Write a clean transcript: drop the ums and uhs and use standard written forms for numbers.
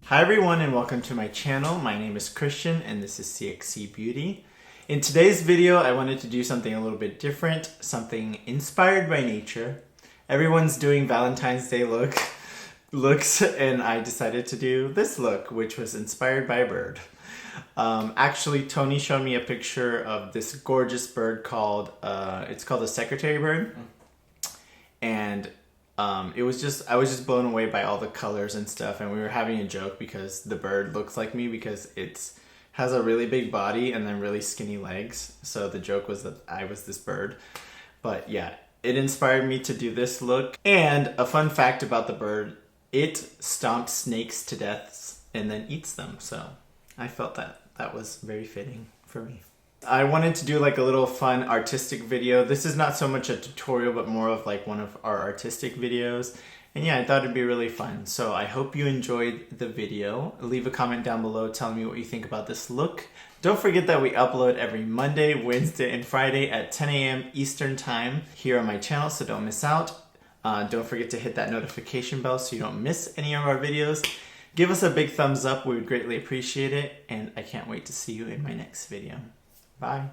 Hi everyone and welcome to my channel. My name is Christian and this is CXC Beauty. In today's video I wanted to do something a little bit different, something inspired by nature. Everyone's doing Valentine's Day looks and I decided to do this look, which was inspired by a bird. Actually, Tony showed me a picture of this gorgeous bird called, it's called a secretary bird. And I was just blown away by all the colors and stuff, and we were having a joke because the bird looks like me because it has a really big body and then really skinny legs. So the joke was that I was this bird. But yeah, it inspired me to do this look. And a fun fact about the bird, it stomps snakes to death and then eats them. So I felt that was very fitting for me. I wanted to do like a little fun artistic video. This is not so much a tutorial, but more of like one of our artistic videos. And yeah, I thought it'd be really fun. So I hope you enjoyed the video. Leave a comment down below telling me what you think about this look. Don't forget that we upload every Monday, Wednesday, and Friday at 10 a.m. Eastern Time here on my channel, so don't miss out. Don't forget to hit that notification bell so you don't miss any of our videos. Give us a big thumbs up, we would greatly appreciate it. And I can't wait to see you in my next video. Bye.